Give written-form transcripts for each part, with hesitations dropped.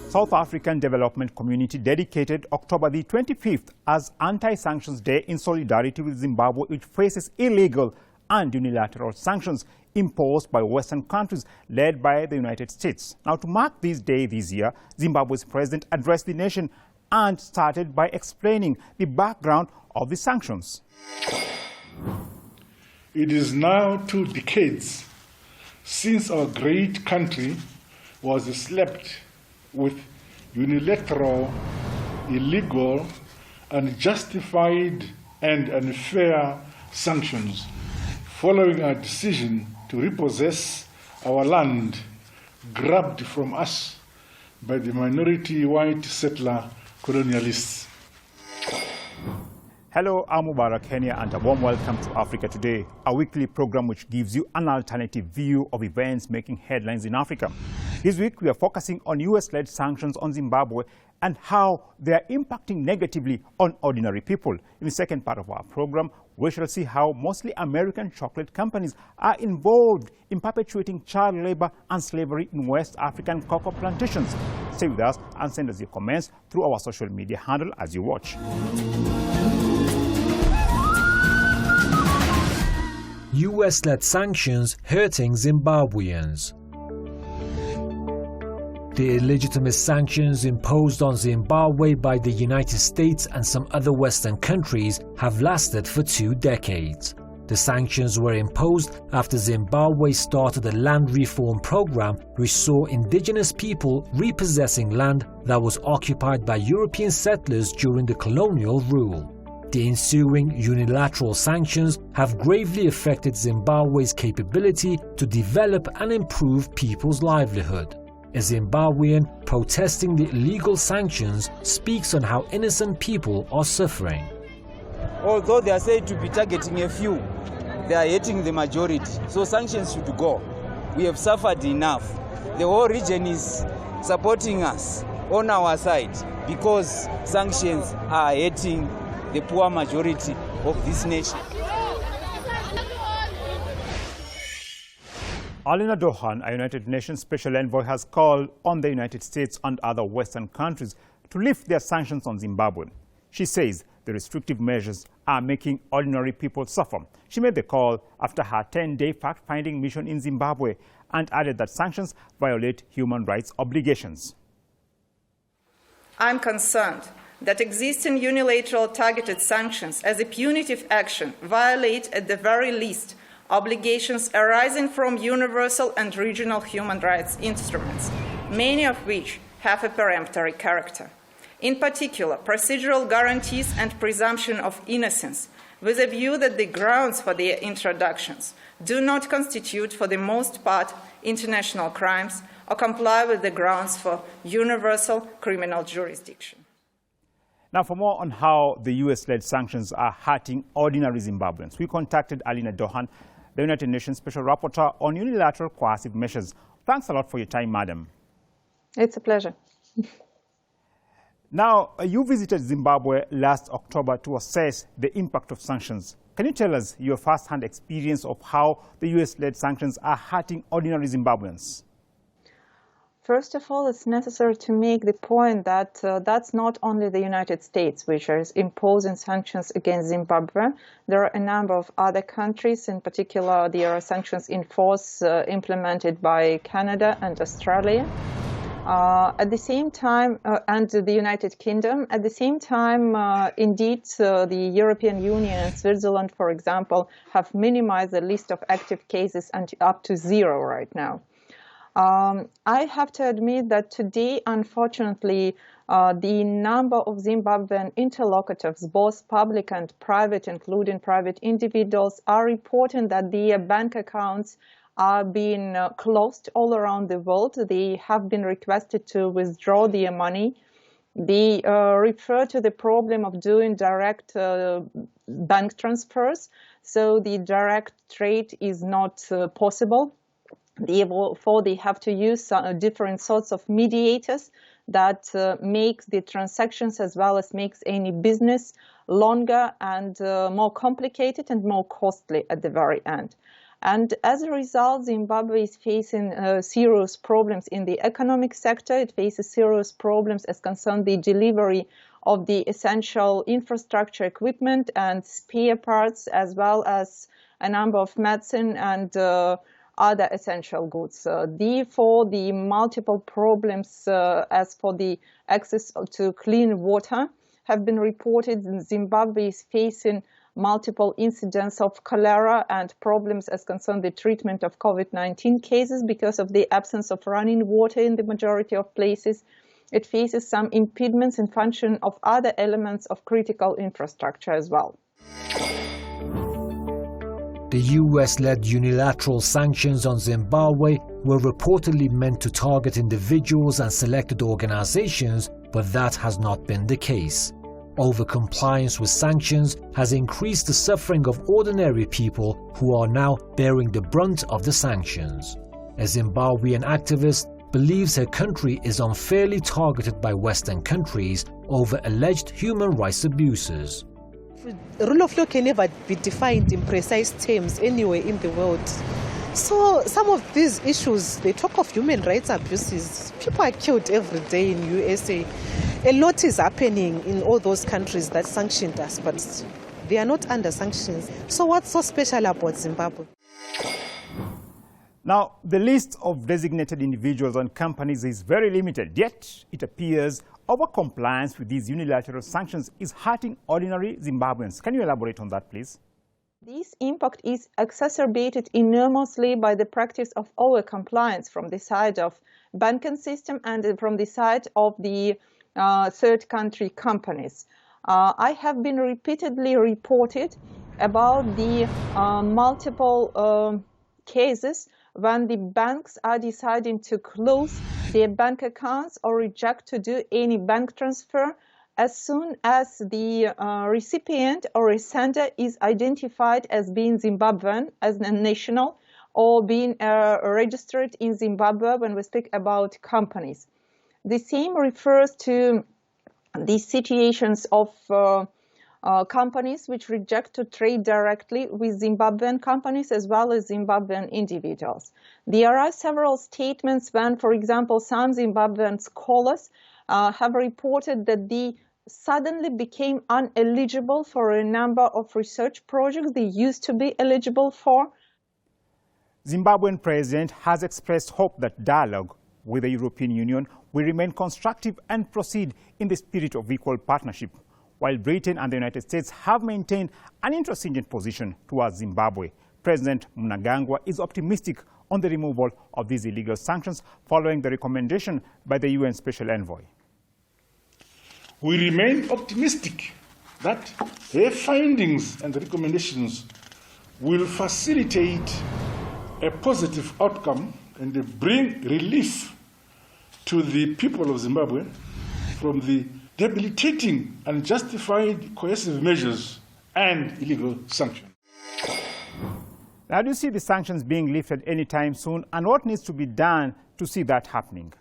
South African Development Community dedicated October the 25th as Anti-Sanctions Day in solidarity with Zimbabwe, which faces illegal and unilateral sanctions imposed by Western countries led by the United States. Now, to mark this day this year, Zimbabwe's president addressed the nation and started by explaining the background of the sanctions. It is now 2 decades since our great country was slapped with unilateral, illegal, unjustified and unfair sanctions following our decision to repossess our land grabbed from us by the minority white settler colonialists. Hello, I'm Mubarak Henia and a warm welcome to Africa Today, a weekly program which gives you an alternative view of events making headlines in Africa. This week we are focusing on US-led sanctions on Zimbabwe and how they are impacting negatively on ordinary people. In the second part of our program, we shall see how mostly American chocolate companies are involved in perpetuating child labor and slavery in West African cocoa plantations. Stay with us and send us your comments through our social media handle as you watch. US-led sanctions hurting Zimbabweans. The illegitimate sanctions imposed on Zimbabwe by the United States and some other Western countries have lasted for 2 decades. The sanctions were imposed after Zimbabwe started a land reform program which saw indigenous people repossessing land that was occupied by European settlers during the colonial rule. The ensuing unilateral sanctions have gravely affected Zimbabwe's capability to develop and improve people's livelihood. A Zimbabwean protesting the illegal sanctions speaks on how innocent people are suffering. Although they are said to be targeting a few, they are hitting the majority. So sanctions should go. We have suffered enough. The whole region is supporting us on our side because sanctions are hitting the poor majority of this nation. Alina Dohan, a United Nations Special Envoy, has called on the United States and other Western countries to lift their sanctions on Zimbabwe. She says the restrictive measures are making ordinary people suffer. She made the call after her 10-day fact-finding mission in Zimbabwe and added that sanctions violate human rights obligations. I'm concerned that existing unilateral targeted sanctions as a punitive action violate, at the very least, obligations arising from universal and regional human rights instruments, many of which have a peremptory character. In particular, procedural guarantees and presumption of innocence, with a view that the grounds for their introductions do not constitute, for the most part, international crimes or comply with the grounds for universal criminal jurisdiction. Now, for more on how the US-led sanctions are hurting ordinary Zimbabweans, we contacted Alina Dohan, the United Nations Special Rapporteur on unilateral coercive measures. Thanks a lot for your time, madam. It's a pleasure. Now, you visited Zimbabwe last October to assess the impact of sanctions. Can you tell us your first-hand experience of how the US-led sanctions are hurting ordinary Zimbabweans? First of all, it's necessary to make the point that that's not only the United States which is imposing sanctions against Zimbabwe. There are a number of other countries. In particular, there are sanctions in force implemented by Canada and Australia. At the same time, and the United Kingdom. At the same time, indeed, the European Union and Switzerland, for example, have minimized the list of active cases up to 0 right now. I have to admit that today, unfortunately, the number of Zimbabwean interlocutors, both public and private, including private individuals, are reporting that their bank accounts are being closed all around the world. They have been requested to withdraw their money. They refer to the problem of doing direct bank transfers, so the direct trade is not possible. Therefore, they have to use different sorts of mediators that make the transactions as well as makes any business longer and more complicated and more costly at the very end. And as a result, Zimbabwe is facing serious problems in the economic sector. It faces serious problems as concerns the delivery of the essential infrastructure equipment and spare parts, as well as a number of medicine and other essential goods. Therefore, the multiple problems as for the access to clean water have been reported. Zimbabwe is facing multiple incidents of cholera and problems as concern the treatment of COVID-19 cases because of the absence of running water in the majority of places. It faces some impediments in function of other elements of critical infrastructure as well. The US-led unilateral sanctions on Zimbabwe were reportedly meant to target individuals and selected organizations, but that has not been the case. Over-compliance with sanctions has increased the suffering of ordinary people who are now bearing the brunt of the sanctions. A Zimbabwean activist believes her country is unfairly targeted by Western countries over alleged human rights abuses. Rule of law can never be defined in precise terms anywhere in the world. So some of these issues, they talk of human rights abuses. People are killed every day in USA. A lot is happening in all those countries that sanctioned us, but they are not under sanctions. So what's so special about Zimbabwe? Now, the list of designated individuals and companies is very limited, yet it appears over-compliance with these unilateral sanctions is hurting ordinary Zimbabweans. Can you elaborate on that, please? This impact is exacerbated enormously by the practice of over-compliance from the side of banking system and from the side of the third country companies. I have been repeatedly reported about the multiple cases when the banks are deciding to close their bank accounts or reject to do any bank transfer as soon as the recipient or a sender is identified as being Zimbabwean, as a national, or being registered in Zimbabwe when we speak about companies. The same refers to the situations of companies which reject to trade directly with Zimbabwean companies as well as Zimbabwean individuals. There are several statements when, for example, some Zimbabwean scholars have reported that they suddenly became ineligible for a number of research projects they used to be eligible for. Zimbabwean president has expressed hope that dialogue with the European Union will remain constructive and proceed in the spirit of equal partnership, while Britain and the United States have maintained an intransigent position towards Zimbabwe. President Mnangagwa is optimistic on the removal of these illegal sanctions following the recommendation by the UN Special Envoy. We remain optimistic that their findings and recommendations will facilitate a positive outcome and bring relief to the people of Zimbabwe from the debilitating and unjustified coercive measures and illegal sanctions. Now, do you see the sanctions being lifted anytime soon, and what needs to be done to see that happening?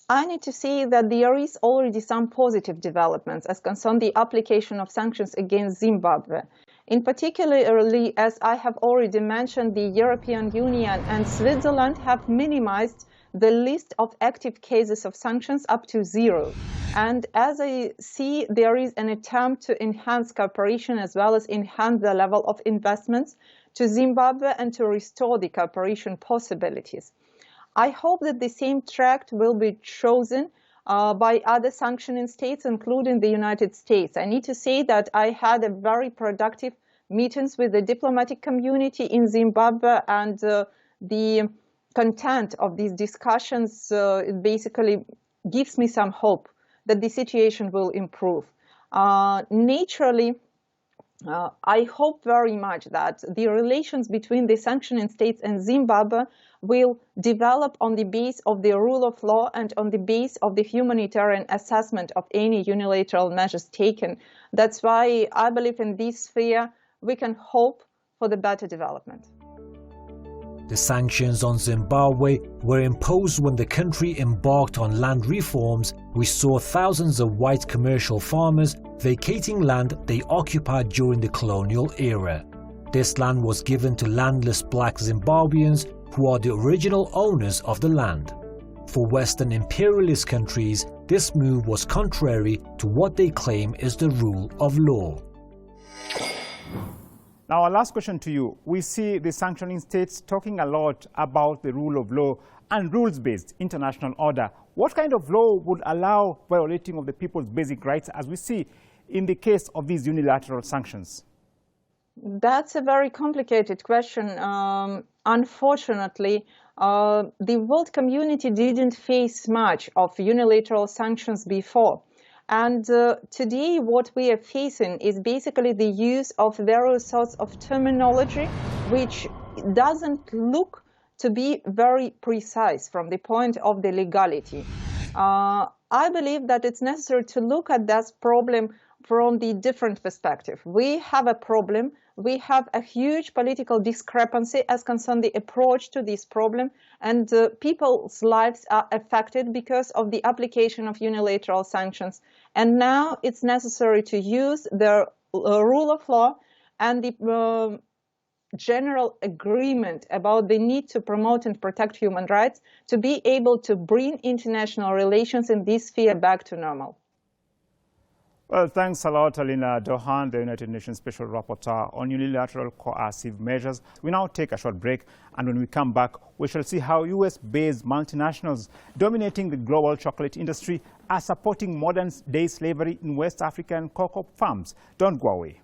I need to say that there is already some positive developments as concern the application of sanctions against Zimbabwe. In particularly, as I have already mentioned, the European Union and Switzerland have minimized the list of active cases of sanctions up to 0. And as I see, there is an attempt to enhance cooperation as well as enhance the level of investments to Zimbabwe and to restore the cooperation possibilities. I hope that the same track will be chosen by other sanctioning states, including the United States. I need to say that I had a very productive meetings with the diplomatic community in Zimbabwe, and the content of these discussions it basically gives me some hope that the situation will improve. Naturally, I hope very much that the relations between the sanctioning states and Zimbabwe will develop on the base of the rule of law and on the base of the humanitarian assessment of any unilateral measures taken. That's why I believe in this sphere we can hope for the better development. The sanctions on Zimbabwe were imposed when the country embarked on land reforms, which saw thousands of white commercial farmers vacating land they occupied during the colonial era. This land was given to landless black Zimbabweans who are the original owners of the land. For Western imperialist countries, this move was contrary to what they claim is the rule of law. Now, our last question to you. We see the sanctioning states talking a lot about the rule of law and rules-based international order. What kind of law would allow violating of the people's basic rights, as we see in the case of these unilateral sanctions? That's a very complicated question. Unfortunately, the world community didn't face much of unilateral sanctions before. And today what we are facing is basically the use of various sorts of terminology which doesn't look to be very precise from the point of the legality. I believe that it's necessary to look at this problem from the different perspective. We have a problem. We have a huge political discrepancy as concerns the approach to this problem, and people's lives are affected because of the application of unilateral sanctions. And now it's necessary to use the rule of law and the general agreement about the need to promote and protect human rights to be able to bring international relations in this sphere back to normal. Well, thanks a lot, Alina Dohan, the United Nations Special Rapporteur on unilateral coercive measures. We now take a short break, and when we come back, we shall see how US-based multinationals dominating the global chocolate industry are supporting modern-day slavery in West African cocoa farms. Don't go away.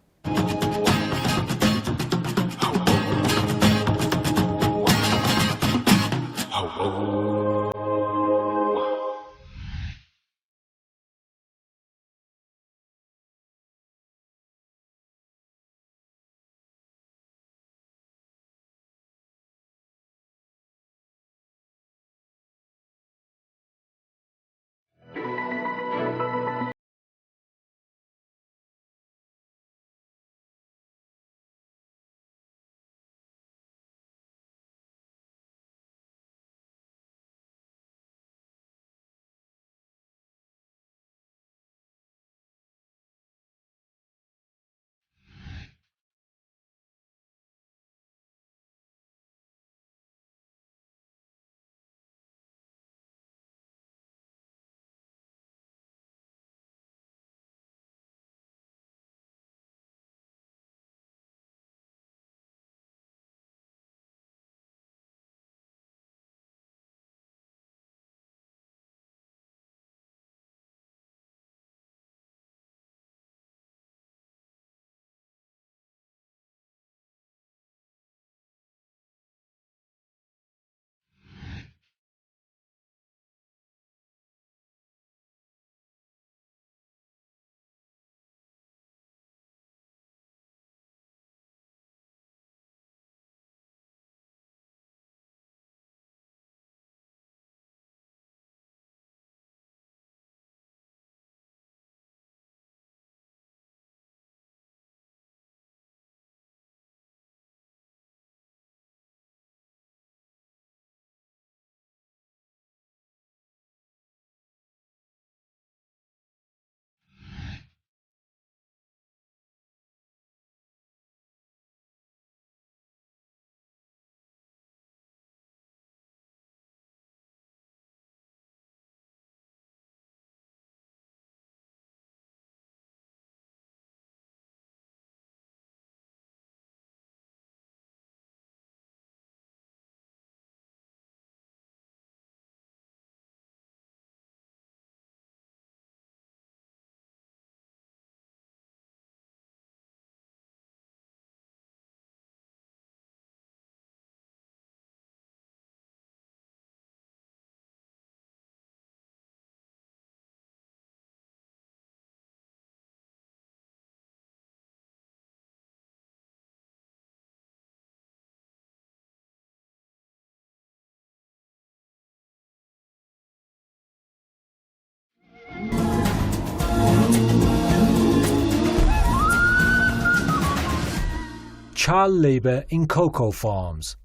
Child labor in cocoa farms.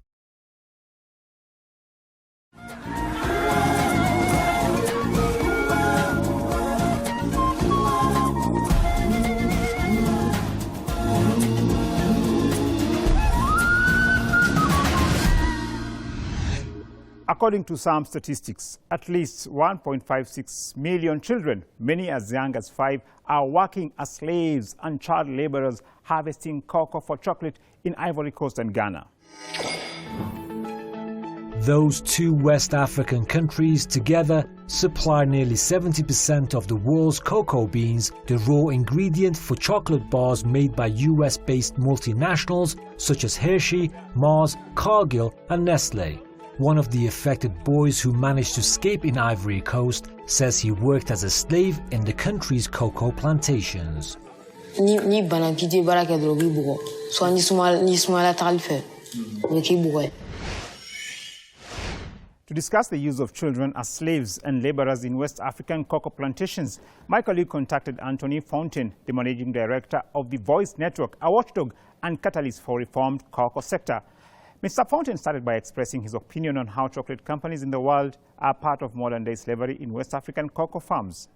According to some statistics, at least 1.56 million children, many as young as 5, are working as slaves and child laborers harvesting cocoa for chocolate in Ivory Coast and Ghana. Those two West African countries together supply nearly 70% of the world's cocoa beans, the raw ingredient for chocolate bars made by US-based multinationals such as Hershey, Mars, Cargill and Nestle. One of the affected boys who managed to escape in Ivory Coast says he worked as a slave in the country's cocoa plantations. To discuss the use of children as slaves and laborers in West African cocoa plantations, my colleague contacted Anthony Fountain, the managing director of the Voice Network, a watchdog and catalyst for reformed cocoa sector. Mr. Fountain started by expressing his opinion on how chocolate companies in the world are part of modern-day slavery in West African cocoa farms.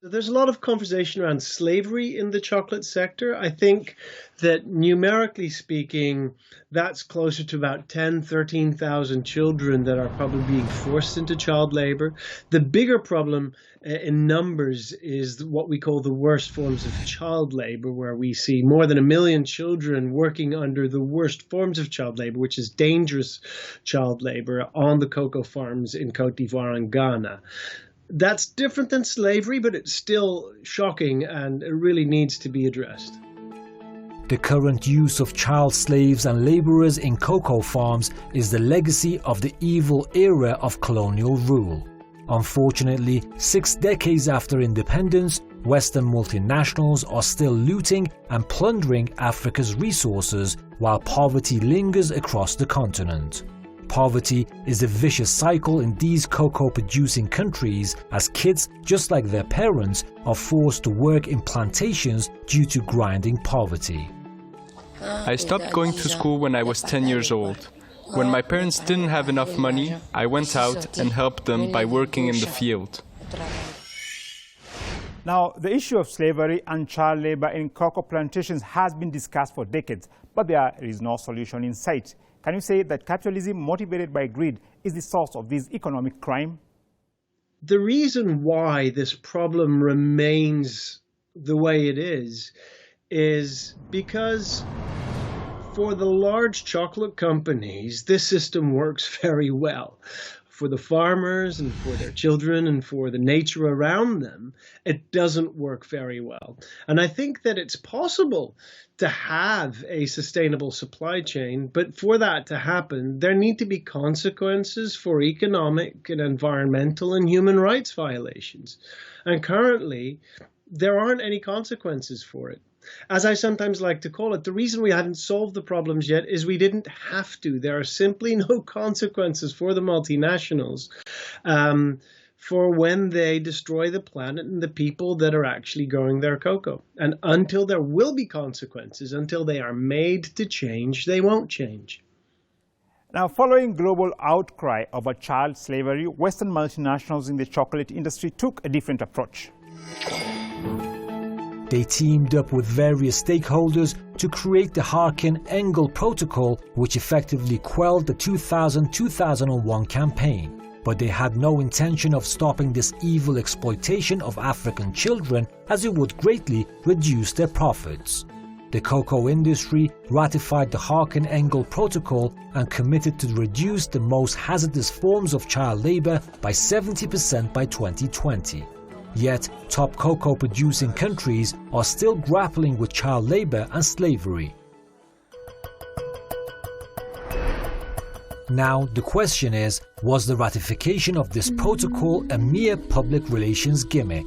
There's a lot of conversation around slavery in the chocolate sector. I think that numerically speaking, that's closer to about 13,000 children that are probably being forced into child labor. The bigger problem in numbers is what we call the worst forms of child labor, where we see more than 1 million children working under the worst forms of child labor, which is dangerous child labor on the cocoa farms in Cote d'Ivoire and Ghana. That's different than slavery, but it's still shocking and it really needs to be addressed. The current use of child slaves and laborers in cocoa farms is the legacy of the evil era of colonial rule. Unfortunately, 6 decades after independence, Western multinationals are still looting and plundering Africa's resources while poverty lingers across the continent. Poverty is a vicious cycle in these cocoa-producing countries as kids, just like their parents, are forced to work in plantations due to grinding poverty. I stopped going to school when I was 10 years old. When my parents didn't have enough money, I went out and helped them by working in the field. Now, the issue of slavery and child labor in cocoa plantations has been discussed for decades, but there is no solution in sight. Can you say that capitalism motivated by greed is the source of this economic crime? The reason why this problem remains the way it is because for the large chocolate companies, this system works very well. For the farmers and for their children and for the nature around them, it doesn't work very well. And I think that it's possible to have a sustainable supply chain, but for that to happen, there need to be consequences for economic and environmental and human rights violations. And currently, there aren't any consequences for it. As I sometimes like to call it, the reason we haven't solved the problems yet is we didn't have to. There are simply no consequences for the multinationals for when they destroy the planet and the people that are actually growing their cocoa. And until there will be consequences, until they are made to change, they won't change. Now, following global outcry over child slavery, Western multinationals in the chocolate industry took a different approach. They teamed up with various stakeholders to create the Harkin-Engel Protocol, which effectively quelled the 2000-2001 campaign. But they had no intention of stopping this evil exploitation of African children, as it would greatly reduce their profits. The cocoa industry ratified the Harkin-Engel Protocol and committed to reduce the most hazardous forms of child labor by 70% by 2020. Yet, top cocoa-producing countries are still grappling with child labor and slavery. Now, the question is, was the ratification of this protocol a mere public relations gimmick?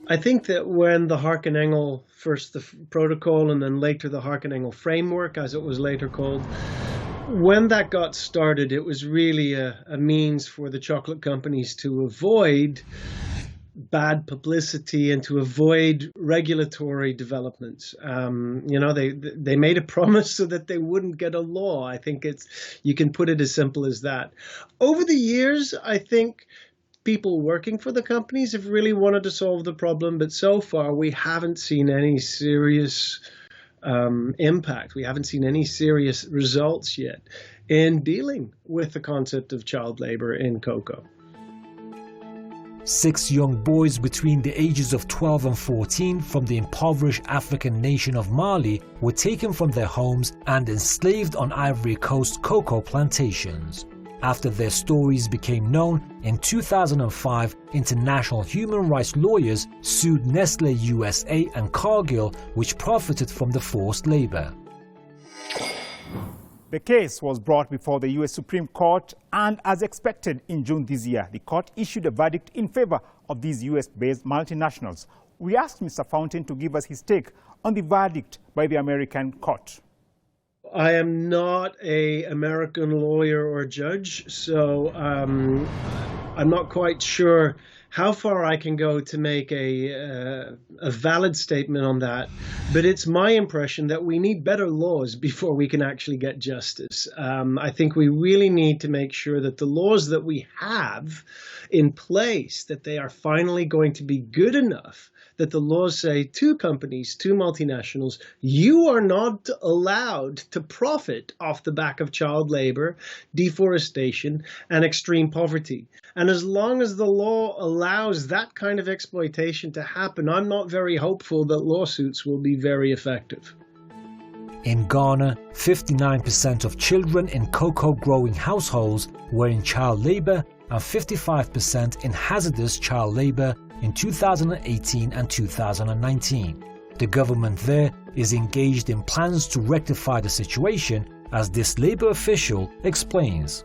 I think that when the Harkin-Engel, first the protocol and then later the Harkin-Engel framework, as it was later called, when that got started, it was really a means for the chocolate companies to avoid bad publicity and to avoid regulatory developments. They made a promise so that they wouldn't get a law. I think you can put it as simple as that. Over the years, I think people working for the companies have really wanted to solve the problem, but so far we haven't seen any serious impact. We haven't seen any serious results yet. in dealing with the concept of child labor in cocoa. 6 young boys between the ages of 12 and 14 from the impoverished African nation of Mali were taken from their homes and enslaved on Ivory Coast cocoa plantations. After their stories became known, in 2005, international human rights lawyers sued Nestle USA and Cargill, which profited from the forced labor. The case was brought before the U.S. Supreme Court, and as expected in June this year, the court issued a verdict in favor of these U.S.-based multinationals. We asked Mr. Fountain to give us his take on the verdict by the American court. I am not an American lawyer or judge, so I'm not quite sure how far I can go to make a valid statement on that. But it's my impression that we need better laws before we can actually get justice. I think we really need to make sure that the laws that we have in place, that they are finally going to be good enough, that the laws say to companies, to multinationals, you are not allowed to profit off the back of child labor, deforestation, and extreme poverty. And as long as the law allows that kind of exploitation to happen, I'm not very hopeful that lawsuits will be very effective. In Ghana, 59% of children in cocoa-growing households were in child labor and 55% in hazardous child labor in 2018 and 2019. The government there is engaged in plans to rectify the situation, as this labor official explains.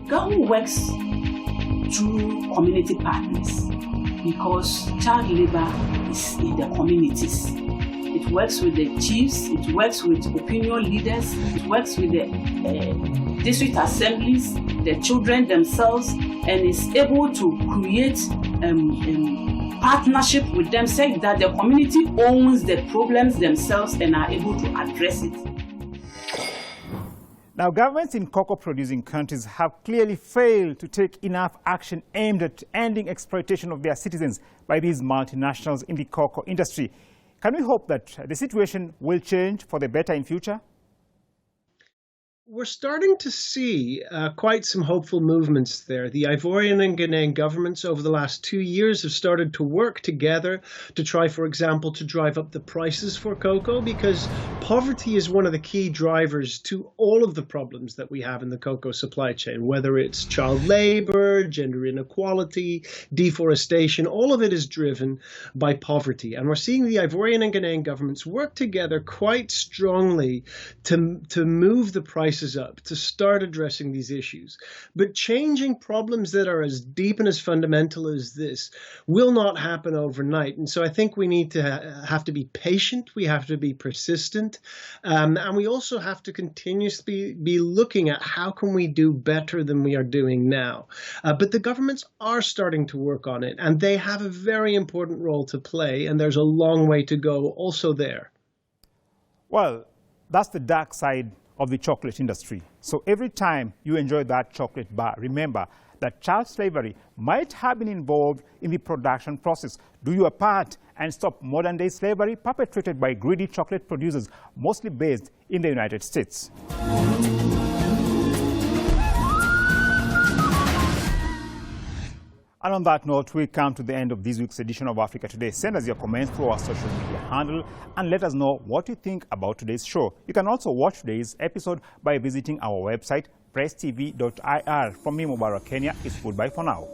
Government works through community partners because child labor is in the communities. It works with the chiefs, it works with opinion leaders, it works with the district assemblies, the children themselves, and is able to create partnership with them, saying that the community owns the problems themselves and are able to address it. Now, governments in cocoa-producing countries have clearly failed to take enough action aimed at ending exploitation of their citizens by these multinationals in the cocoa industry. Can we hope that the situation will change for the better in future? We're starting to see quite some hopeful movements there. The Ivorian and Ghanaian governments over the last 2 years have started to work together to try, for example, to drive up the prices for cocoa, because poverty is one of the key drivers to all of the problems that we have in the cocoa supply chain, whether it's child labor, gender inequality, deforestation. All of it is driven by poverty. And we're seeing the Ivorian and Ghanaian governments work together quite strongly to move the prices up, to start addressing these issues. But changing problems that are as deep and as fundamental as this will not happen overnight. And so I think we need to have to be patient, we have to be persistent, and we also have to continuously be looking at how can we do better than we are doing now. But the governments are starting to work on it, and they have a very important role to play, and there's a long way to go also there. Well, that's the dark side of the chocolate industry. So every time you enjoy that chocolate bar, remember that child slavery might have been involved in the production process. Do your part and stop modern-day slavery perpetrated by greedy chocolate producers, mostly based in the United States. And on that note, we come to the end of this week's edition of Africa Today. Send us your comments through our social media handle and let us know what you think about today's show. You can also watch today's episode by visiting our website, presstv.ir. From me, Mubarak Kenya, it's goodbye for now.